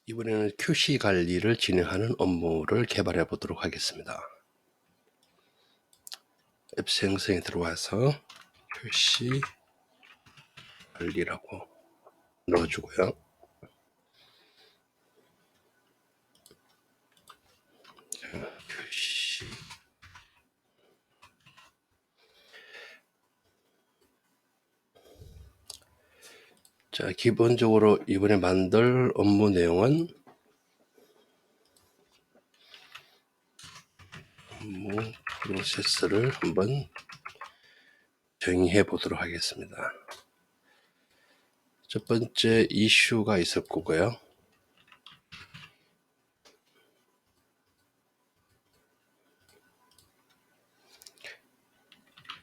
이번에는 QC 관리를 진행하는 업무를 개발해 보도록 하겠습니다. 앱 생성에 들어와서 QC 관리라고 넣어주고요. QC 자, 기본적으로 이번에 만들 업무 내용은 업무 프로세스를 한번 정의해 보도록 하겠습니다. 첫 번째 이슈가 있을 거고요.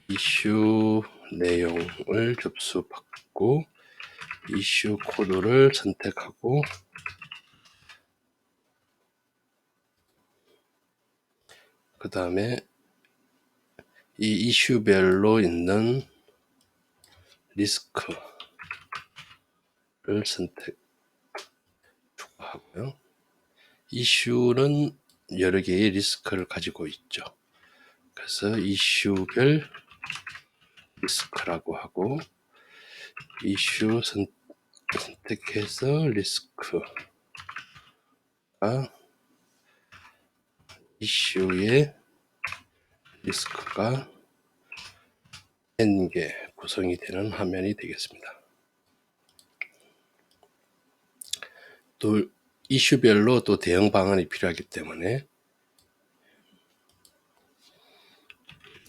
이슈 내용을 접수받고 이슈 코드를 선택하고 그 다음에 이 이슈별로 있는 리스크를 추가하고요. 이슈는 여러 개의 리스크를 가지고 있죠. 그래서 이슈별 리스크라고 하고 이슈 선택해서 리스크가 이슈의 리스크가 n개 구성이 되는 화면이 되겠습니다. 또 이슈별로 또 대응 방안이 필요하기 때문에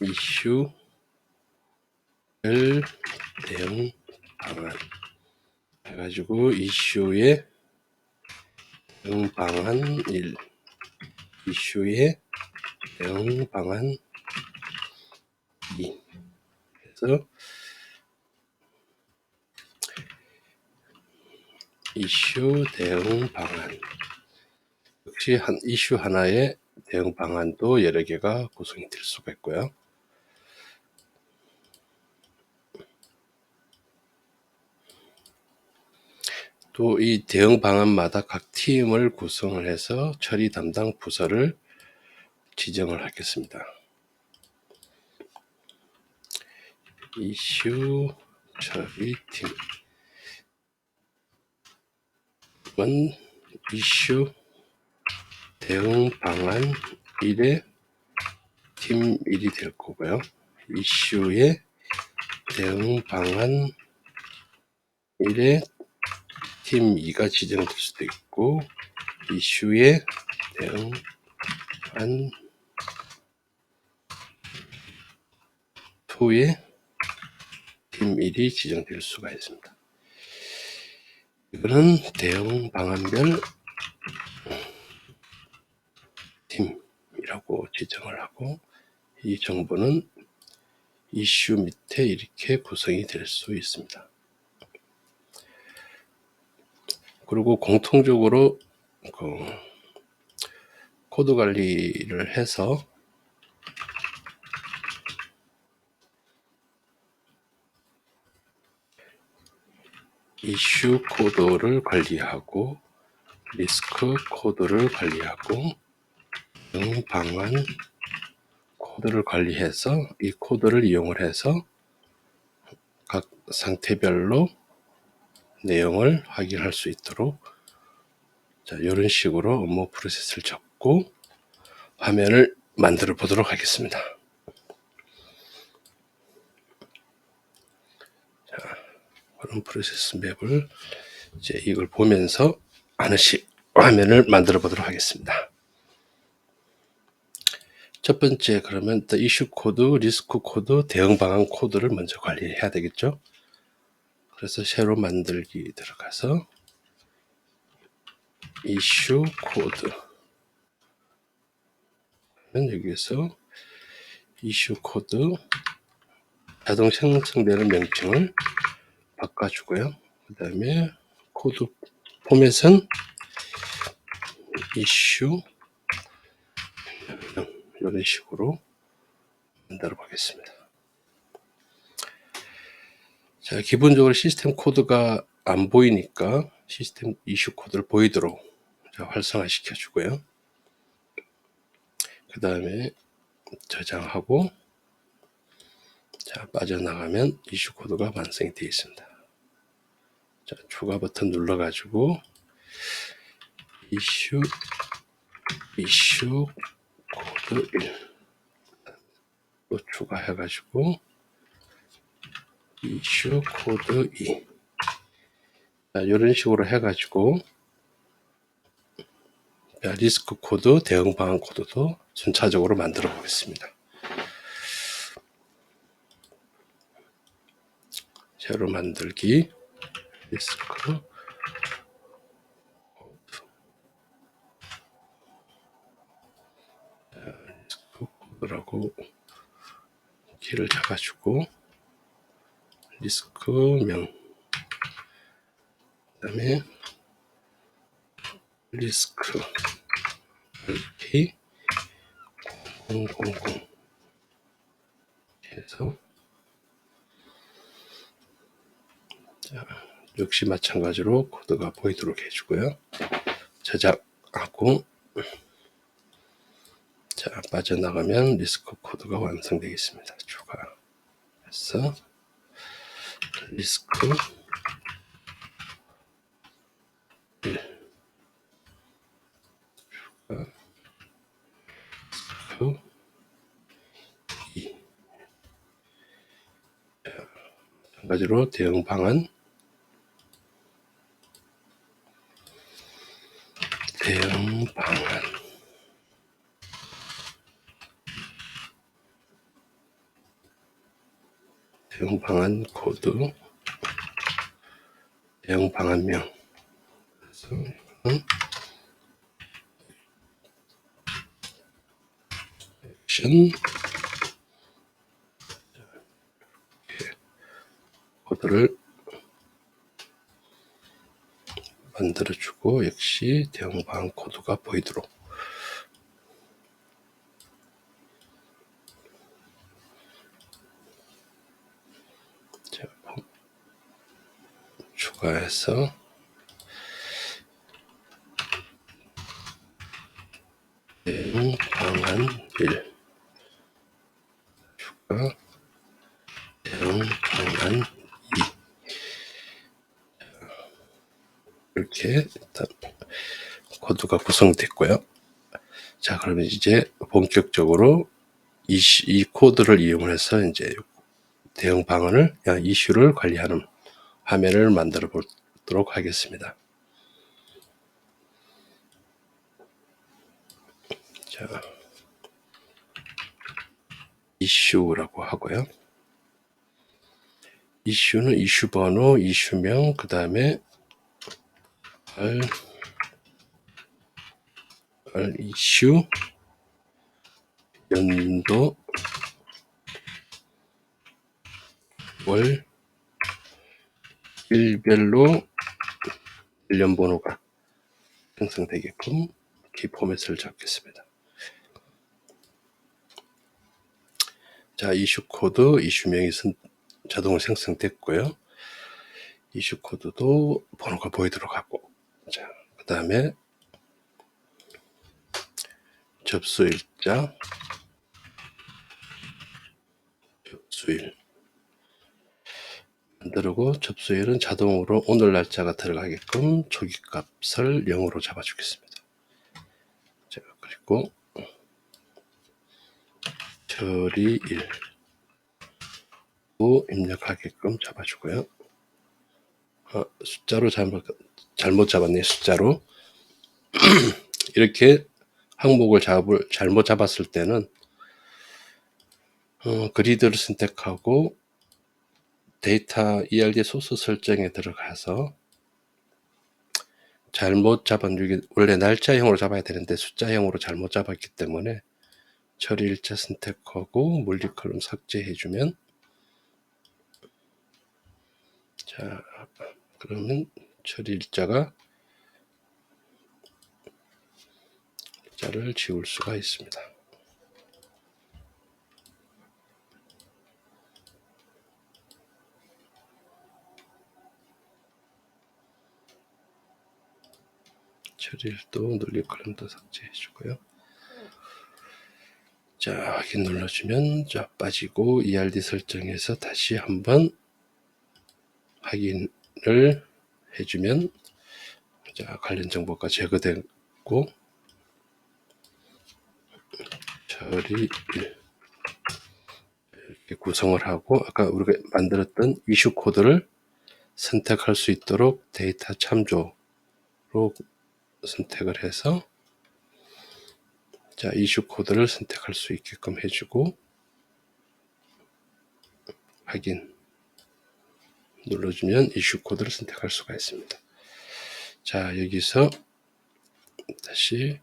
이슈별 대응 방안 해가지고 이슈의 대응 방안 1, 이슈의 대응 방안 2 해서 이슈 대응 방안 역시 한 이슈 하나의 대응 방안도 여러 개가 구성이 될 수가 있고요. 또 이 대응 방안마다 각 팀을 구성을 해서 처리 담당 부서를 지정을 하겠습니다. 이슈 처리팀은 이슈 대응 방안 1의 팀 1이 될 거고요. 이슈의 대응 방안 1의 팀 2가 지정될 수도 있고 이슈의 대응 방안 2의 팀 1이 지정될 수가 있습니다. 이거는 대응 방안별 팀이라고 지정을 하고 이 정보는 이슈 밑에 이렇게 구성이 될 수 있습니다. 그리고 공통적으로 코드 관리를 해서 이슈 코드를 관리하고 리스크 코드를 관리하고 대응 방안 코드를 관리해서 이 코드를 이용을 해서 각 상태별로 내용을 확인할 수 있도록 자, 이런 식으로 업무 프로세스를 적고 화면을 만들어 보도록 하겠습니다. 자, 그런 프로세스 맵을 이제 이걸 보면서 하나씩 화면을 만들어 보도록 하겠습니다. 첫 번째 그러면 이슈 코드, 리스크 코드, 대응 방안 코드를 먼저 관리해야 되겠죠. 그래서 새로 만들기 들어가서 이슈 코드 여기에서 이슈 코드 자동 생성되는 명칭을 바꿔주고요. 그 다음에 코드 포맷은 이슈 이런 식으로 만들어 보겠습니다. 자, 기본적으로 시스템 코드가 안 보이니까 시스템 이슈 코드를 보이도록 자, 활성화 시켜주고요. 그 다음에 저장하고, 자, 빠져나가면 이슈 코드가 완성이 되어 있습니다. 자, 추가 버튼 눌러가지고 이슈 코드 1 또 추가해가지고 이슈 코드 2. 자, 이런 식으로 해가지고 리스크 코드, 대응 방안 코드도 순차적으로 만들어 보겠습니다. 새로 만들기 리스크 코드라고 키를 잡아주고 리스크명, 그 다음에 리스크 키 000 해서, 자, 역시 마찬가지로 코드가 보이도록 해주고요. 저장하고, 자, 빠져나가면 리스크 코드가 완성되겠습니다. 추가해서 리스크 1 리스크 2. 마찬가지로 대응 방안 대응 방안 코드, 대응 방안명. 그래서 액션 코드를 만들어주고, 역시 대응 방안 코드가 보이도록. 자, 추가해서 대응 방안 1 추가, 대응 방안 2. 이렇게 일단 코드가 구성됐고요. 자, 그러면 이제 본격적으로 이 코드를 이용해서 이제 대응 방안을, 이슈를 관리하는 화면을 만들어 보도록 하겠습니다. 자, 이슈라고 하고요. 이슈는 이슈 번호, 이슈명, 그 다음에 이슈, 연도, 월, 일별로 일련 번호가 생성되게끔 키 포맷을 잡겠습니다. 자, 이슈 코드, 이슈명이 자동으로 생성됐고요. 이슈 코드도 번호가 보이도록 하고, 자, 그 다음에 접수일자, 접수일 만들고, 접수일은 자동으로 오늘 날짜가 들어가게끔 초기값을 0으로 잡아주겠습니다. 자, 그리고 처리일 입력하게끔 잡아주고요. 숫자로 잘못 잡았네요. 숫자로. 이렇게 항목을 잘못 잡았을 때는 그리드를 선택하고 데이터 ERD 소스 설정에 들어가서 잘못 잡은, 원래 날짜형으로 잡아야 되는데 숫자형으로 잘못 잡았기 때문에 처리일자 선택하고 물리컬럼 삭제해주면, 자, 그러면 처리일자를 지울 수가 있습니다. 처리도 눌린 컬럼도 삭제해 주고요. 자, 확인 눌러주면 쫙 빠지고 ERD 설정에서 다시 한번 확인을 해주면 자, 관련 정보가 제거되고 처리 이렇게 구성을 하고 아까 우리가 만들었던 이슈 코드를 선택할 수 있도록 데이터 참조로 선택을 해서 자, 이슈 코드를 선택할 수 있게끔 해주고 확인 눌러주면 이슈 코드를 선택할 수가 있습니다. 자, 여기서 다시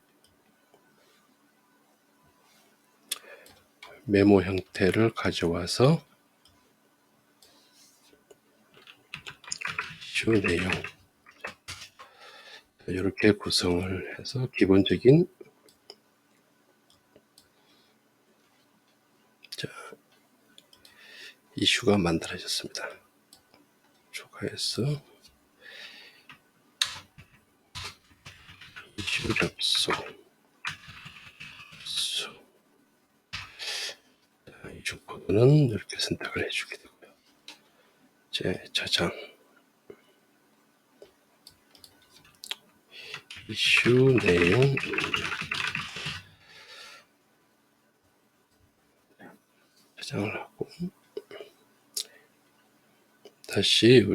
메모 형태를 가져와서 이슈 내용 이렇게 구성을 해서 기본적인 자, 이슈가 만들어졌습니다. 추가해서 이슈 접속 이슈 코드는 이렇게 선택을 해주게 되고요. 이제 저장 이슈 내용 저장을 하고 다시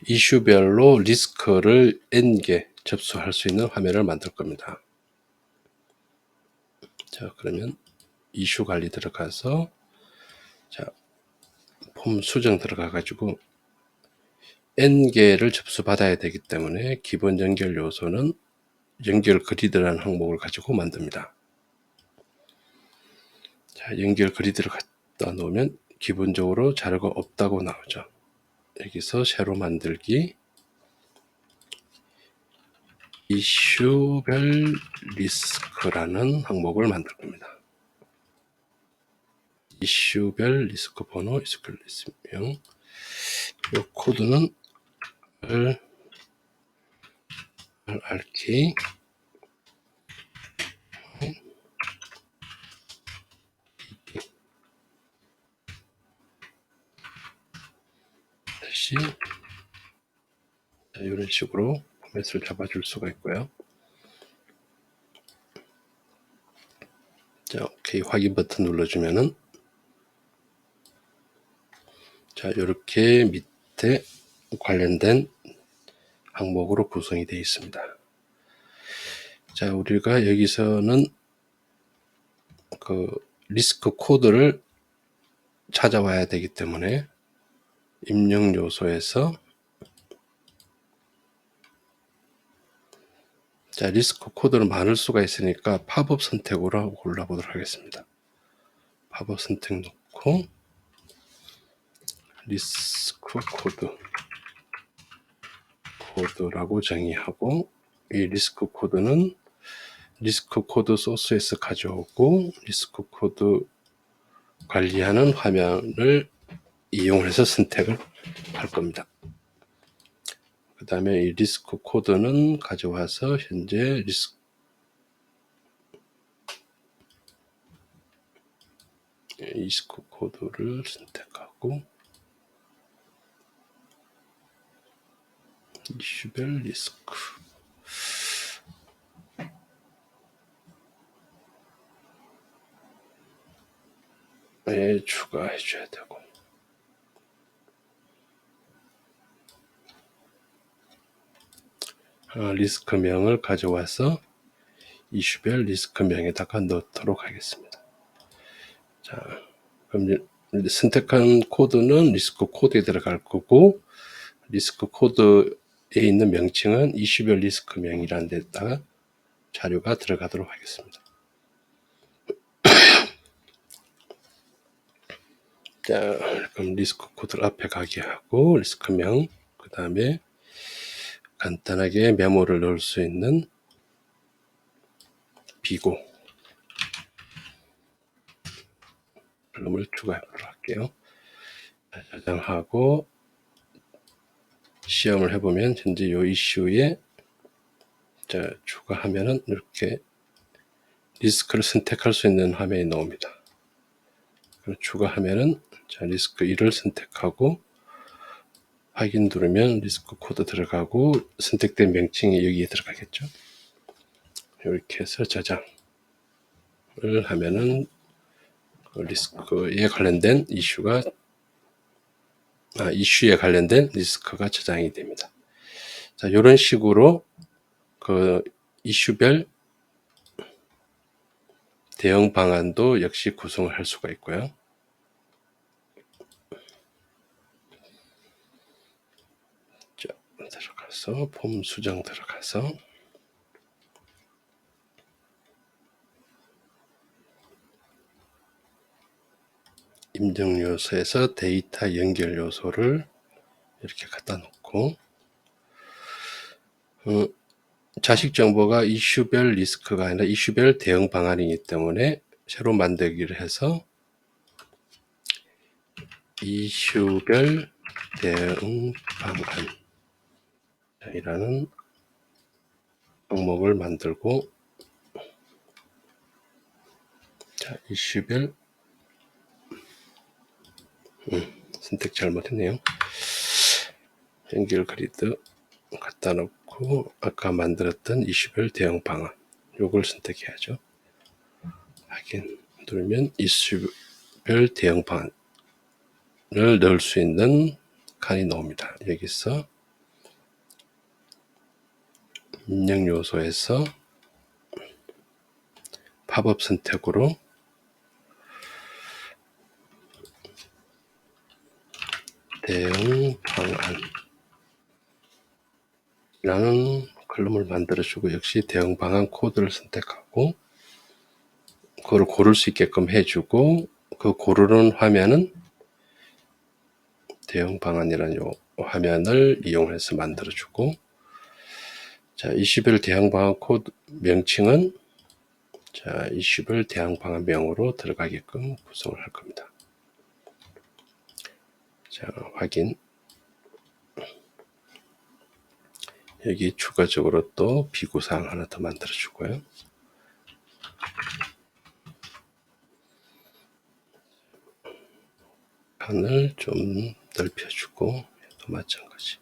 이슈별로 리스크를 N개 접수할 수 있는 화면을 만들 겁니다. 자, 그러면 이슈 관리 들어가서 자, 폼 수정 들어가 가지고 N개를 접수받아야 되기 때문에 기본 연결 요소는 연결 그리드라는 항목을 가지고 만듭니다. 자, 연결 그리드를 갖다 놓으면 기본적으로 자료가 없다고 나오죠. 여기서 새로 만들기 이슈별 리스크라는 항목을 만들 겁니다. 이슈별 리스크 번호, 이슈별 리스크명. 이 코드는 RK 다시 이런 식으로 포맷을 잡아줄 수가 있고요. 자, 오케이 확인 버튼 눌러주면은 자, 이렇게 밑에 관련된 항목으로 구성이 되어 있습니다. 자, 우리가 여기서는 그 리스크 코드를 찾아와야 되기 때문에 입력 요소에서 자, 리스크 코드는 많을 수가 있으니까 팝업 선택으로 골라보도록 하겠습니다. 팝업 선택 놓고 리스크 코드라고 정의하고 이 리스크 코드는 리스크 코드 소스에서 가져오고 리스크 코드 관리하는 화면을 이용해서 선택을 할 겁니다. 그 다음에 이 리스크 코드는 가져와서 현재 리스크 코드를 선택하고 이슈별 리스크 에 추가해 줘야 되고 리스크명을 가져와서 이슈별 리스크명에다가 넣도록 하겠습니다. 자, 그럼 선택한 코드는 리스크 코드에 들어갈 거고 리스크 코드에 있는 명칭은 이슈별 리스크명이라는 데다가 자료가 들어가도록 하겠습니다. 자, 그럼 리스크 코드를 앞에 가게 하고 리스크명 그 다음에 간단하게 메모를 넣을 수 있는 비고 컬럼을 추가하도록 할게요. 저장하고 시험을 해보면 현재 이 이슈에 자, 추가하면은 이렇게 리스크를 선택할 수 있는 화면이 나옵니다. 추가하면은 자, 리스크 1을 선택하고 확인 누르면 리스크 코드 들어가고 선택된 명칭이 여기에 들어가겠죠. 이렇게 해서 저장을 하면은 그 리스크에 관련된 이슈에 관련된 리스크가 저장이 됩니다. 자, 이런 식으로 그 이슈별 대응 방안도 역시 구성을 할 수가 있고요. 자, 들어가서 폼 수정 들어가서 입력 요소에서 데이터 연결 요소를 이렇게 갖다 놓고 자식 정보가 이슈별 리스크가 아니라 이슈별 대응 방안이기 때문에 새로 만들기를 해서 이슈별 대응 방안이라는 항목을 만들고 자, 이슈별 선택 잘못했네요. 연결 그리드 갖다 놓고 아까 만들었던 이슈별 대응 방안 요걸 선택해야죠. 확인 누르면 이슈별 대응 방안을 넣을 수 있는 칸이 나옵니다. 여기서 입력 요소에서 팝업 선택으로 대응 방안이라는 컬럼을 만들어주고 역시 대응 방안 코드를 선택하고 그걸 고를 수 있게끔 해주고 그 고르는 화면은 대응 방안이라는 요 화면을 이용해서 만들어주고 자, 이슈별 대응 방안 코드 명칭은 자, 이슈별 대응 방안 명으로 들어가게끔 구성을 할 겁니다. 자, 확인. 여기 추가적으로 또 비구사항 하나 더 만들어 주고요. 칸을 좀 넓혀주고 또 마찬가지.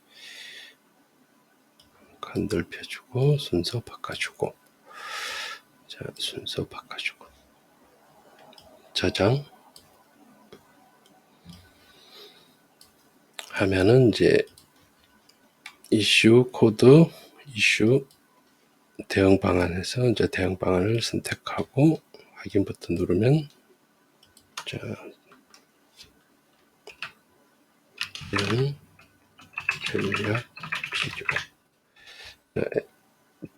칸 넓혀주고 순서 바꿔주고 자, 순서 바꿔주고 저장 하면은 이제 이슈 코드 이슈 대응 방안에서 이제 대응 방안을 선택하고 확인 버튼 누르면 자, 대응 전략 비교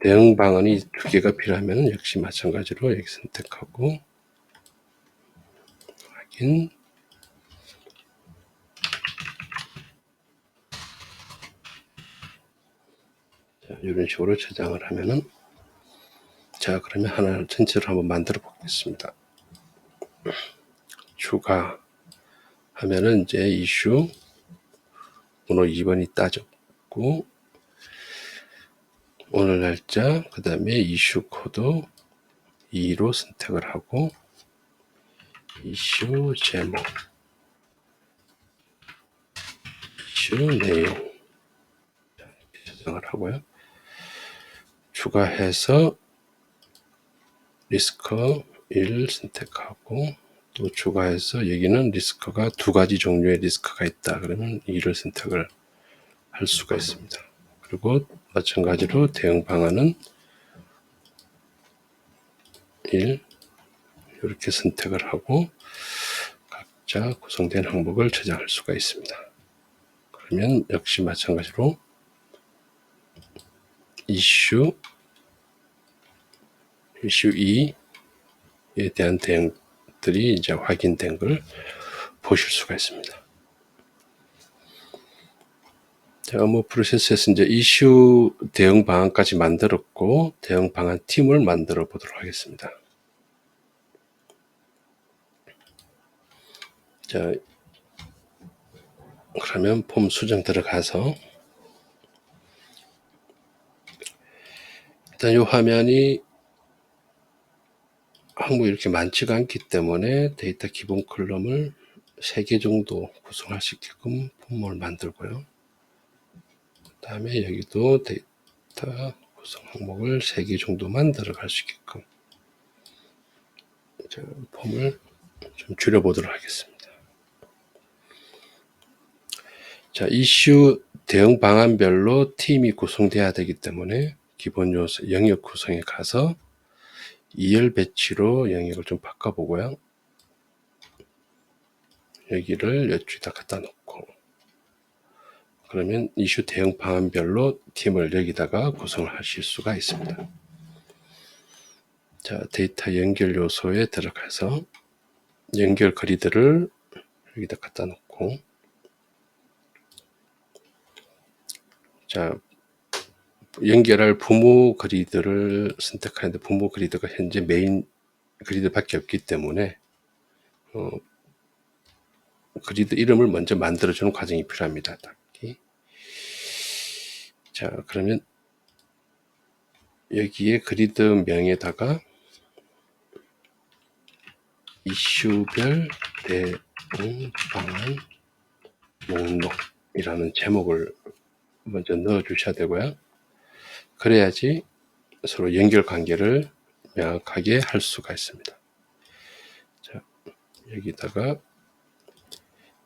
대응 방안이 두 개가 필요하면 역시 마찬가지로 여기 선택하고 확인 자, 이런 식으로 저장을 하면은 자, 그러면 하나 전체로 한번 만들어 보겠습니다. 추가 하면은 이제 이슈 번호 2번이 따졌고 오늘 날짜 그 다음에 이슈 코드 2로 선택을 하고 이슈 제목 이슈 내용 저장을 하고요. 추가해서 리스크 1 선택하고 또 추가해서 여기는 리스크가 두 가지 종류의 리스크가 있다. 그러면 2를 선택을 할 수가 있습니다. 그리고 마찬가지로 대응 방안은 1 이렇게 선택을 하고 각자 구성된 항목을 저장할 수가 있습니다. 그러면 역시 마찬가지로 이슈 2에 대한 대응들이 이제 확인된 걸 보실 수가 있습니다. 자, 프로세스에서 이제 이슈 대응 방안까지 만들었고 대응 방안 팀을 만들어 보도록 하겠습니다. 자, 그러면 폼 수정 들어가서 일단 이 화면이 항목이 이렇게 많지가 않기 때문에 데이터 기본 컬럼을 3개 정도 구성할 수 있게끔 폼을 만들고요. 그 다음에 여기도 데이터 구성 항목을 3개 정도만 들어갈 수 있게끔 폼을 좀 줄여보도록 하겠습니다. 자, 이슈 대응 방안별로 팀이 구성돼야 되기 때문에 기본 요소 영역 구성에 가서 2열 배치로 영역을 좀 바꿔보고요. 여기를 여기다 갖다 놓고, 그러면 이슈 대응 방안별로 팀을 여기다가 구성을 하실 수가 있습니다. 자, 데이터 연결 요소에 들어가서 연결 그리드를 여기다 갖다 놓고, 자, 연결할 부모 그리드를 선택하는데 부모 그리드가 현재 메인 그리드밖에 없기 때문에 그리드 이름을 먼저 만들어주는 과정이 필요합니다. 자, 그러면 여기에 그리드 명에다가 이슈별 대응 방안 목록이라는 제목을 먼저 넣어 주셔야 되고요. 그래야지 서로 연결 관계를 명확하게 할 수가 있습니다. 자, 여기다가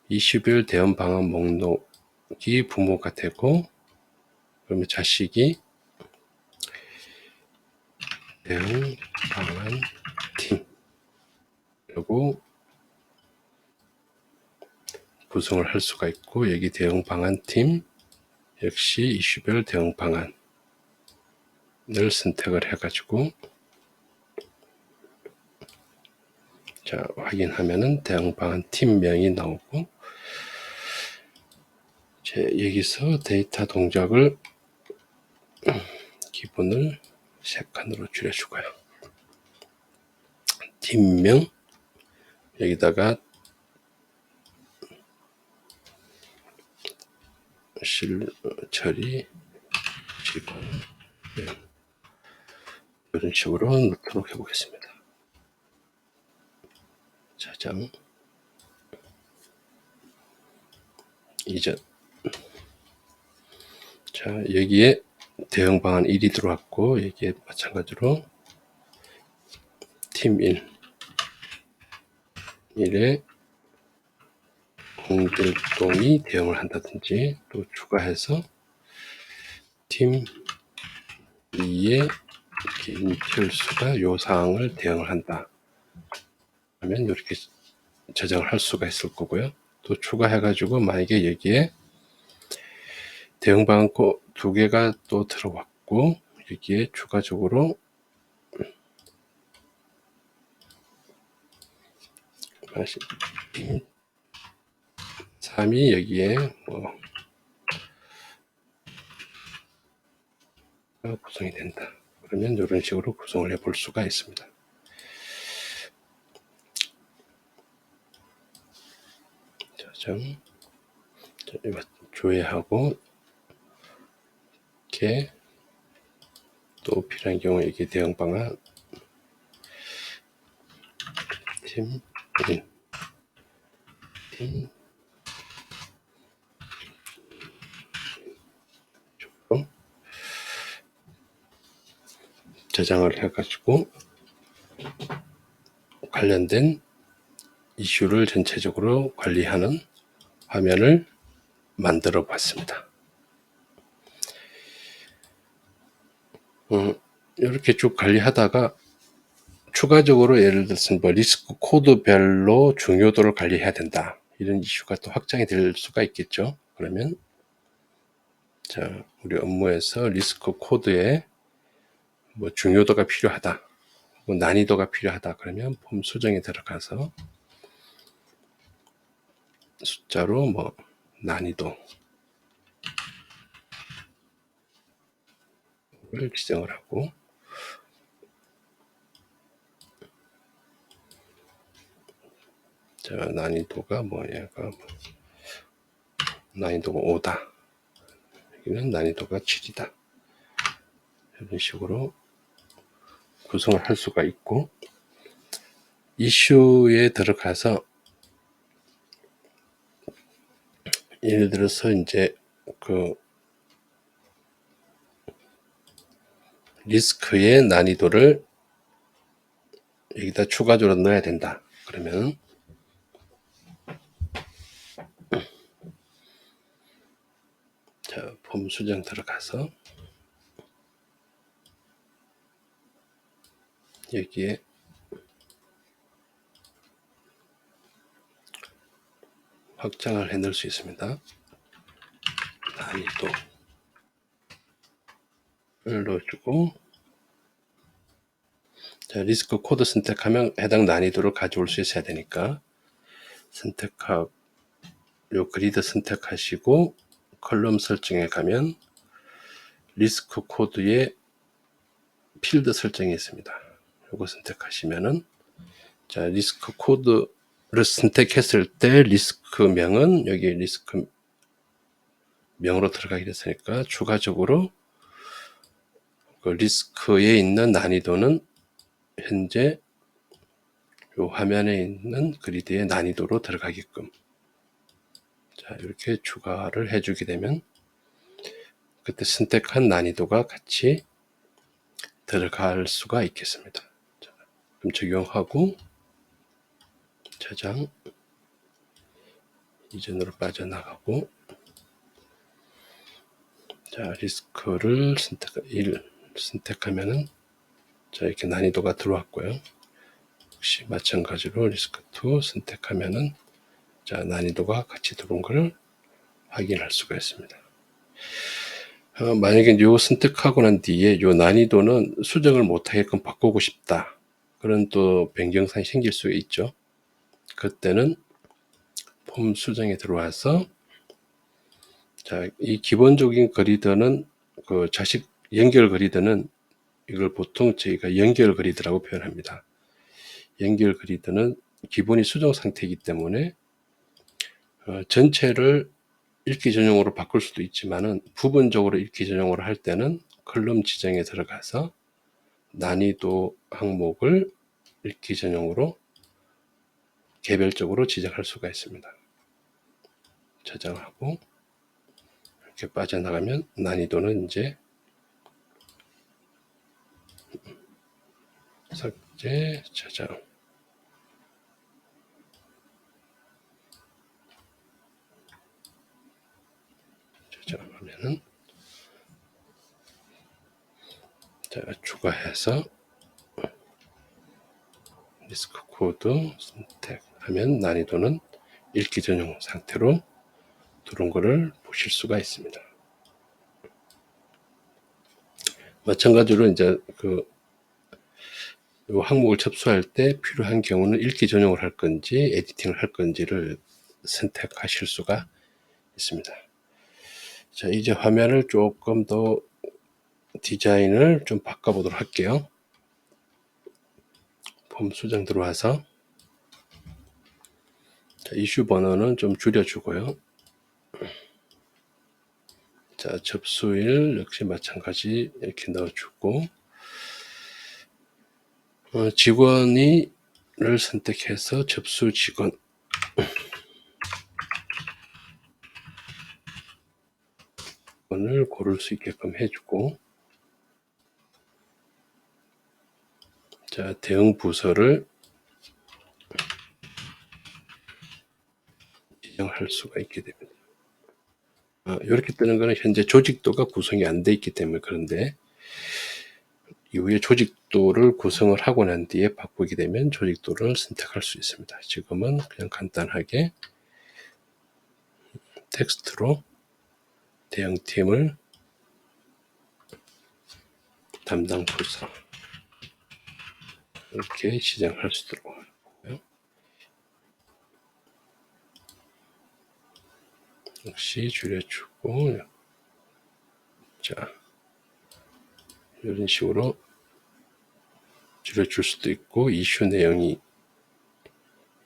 이슈별 대응 방안 목록이 부모가 되고, 그러면 자식이 대응 방안 팀 그리고 구성을 할 수가 있고, 여기 대응 방안 팀 역시 이슈별 대응 방안을 선택을 해가지고, 자, 확인하면은 대응 방안 팀명이 나오고, 여기서 데이터 동작을 기본을 3칸으로 줄여주고요. 팀명 여기다가 처리 직원 이런 식으로 넣도록 해보겠습니다. 저장 이전. 자, 여기에 대응 방안 1이 들어왔고, 여기에 마찬가지로 팀 1에 공길동이 대응을 한다든지, 또 추가해서 팀 2에 김철수가 요 사항을 대응을 한다 하면 이렇게 저장을 할 수가 있을 거고요. 또 추가해가지고 만약에 여기에 대응 방안 2개가 또 들어왔고, 여기에 추가적으로 3이 여기에 구성이 된다. 그러면 이런 식으로 구성을 해볼 수가 있습니다. 저장 조회하고, 이렇게 또 필요한 경우에 여기 대응 방안 팀 1, 팀 저장을 해가지고 관련된 이슈를 전체적으로 관리하는 화면을 만들어 봤습니다. 이렇게 쭉 관리하다가 추가적으로 예를 들어서 리스크 코드별로 중요도를 관리해야 된다, 이런 이슈가 또 확장이 될 수가 있겠죠. 그러면 자, 우리 업무에서 리스크 코드에 중요도가 필요하다, 난이도가 필요하다, 그러면 폼 수정에 들어가서 숫자로 난이도를 지정을 하고, 자, 난이도가 얘가 난이도가 5다, 여기는 난이도가 7이다, 이런 식으로 구성을 할 수가 있고, 이슈에 들어가서 예를 들어서 이제 그 리스크의 난이도를 여기다 추가적으로 넣어야 된다. 그러면 자, 폼 수정 들어가서 여기에 확장을 해 넣을 수 있습니다. 난이도를 넣어주고, 자, 리스크 코드 선택하면 해당 난이도를 가져올 수 있어야 되니까 선택하고 요 그리드 선택하시고 컬럼 설정에 가면 리스크 코드에 필드 설정이 있습니다. 요거 선택하시면은, 자, 리스크 코드를 선택했을 때 리스크명은 여기 리스크 명으로 들어가게 됐으니까 추가적으로 그 리스크에 있는 난이도는 현재 요 화면에 있는 그리드의 난이도로 들어가게끔, 자, 이렇게 추가를 해주게 되면 그때 선택한 난이도가 같이 들어갈 수가 있겠습니다. 자, 그럼 적용하고 저장, 이전으로 빠져나가고, 자, 리스크를 선택하면은, 자, 이렇게 난이도가 들어왔고요. 역시 마찬가지로 리스크 2 선택하면은, 자, 난이도가 같이 들어온 것을 확인할 수가 있습니다. 만약에 요 선택하고 난 뒤에 요 난이도는 수정을 못하게끔 바꾸고 싶다, 그런 또 변경사항이 생길 수 있죠. 그때는 폼 수정에 들어와서, 자, 이 기본적인 그리드는 그 자식 연결 그리드는 이걸 보통 저희가 연결 그리드라고 표현합니다. 연결 그리드는 기본이 수정 상태이기 때문에 전체를 읽기 전용으로 바꿀 수도 있지만은 부분적으로 읽기 전용으로 할 때는 컬럼 지정에 들어가서 난이도 항목을 읽기 전용으로 개별적으로 지정할 수가 있습니다. 저장하고 이렇게 빠져나가면 난이도는 이제 삭제, 저장, 저장하면은, 자, 추가해서 리스크 코드 선택하면 난이도는 읽기 전용 상태로 들어온 것을 보실 수가 있습니다. 마찬가지로 이제 그 항목을 접수할 때 필요한 경우는 읽기 전용을 할 건지 에디팅을 할 건지를 선택하실 수가 있습니다. 자, 이제 화면을 조금 더 디자인을 좀 바꿔보도록 할게요. 폼 수정 들어와서, 자, 이슈 번호는 좀 줄여주고요. 자, 접수일 역시 마찬가지 이렇게 넣어주고, 직원을 선택해서 접수 직원을 고를 수 있게끔 해주고, 자, 대응 부서를 지정할 수가 있게 됩니다. 이렇게 뜨는 것은 현재 조직도가 구성이 안 돼 있기 때문에 그런데, 이후에 조직도를 구성을 하고 난 뒤에 바꾸게 되면 조직도를 선택할 수 있습니다. 지금은 그냥 간단하게 텍스트로 대응팀을 담당 부서 이렇게 지정할 수 있도록 하고요. 역시 줄여주고, 자, 이런 식으로 줄여줄 수도 있고, 이슈 내용이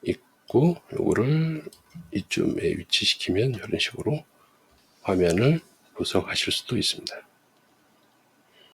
있고, 요거를 이쯤에 위치시키면 이런 식으로 화면을 구성하실 수도 있습니다.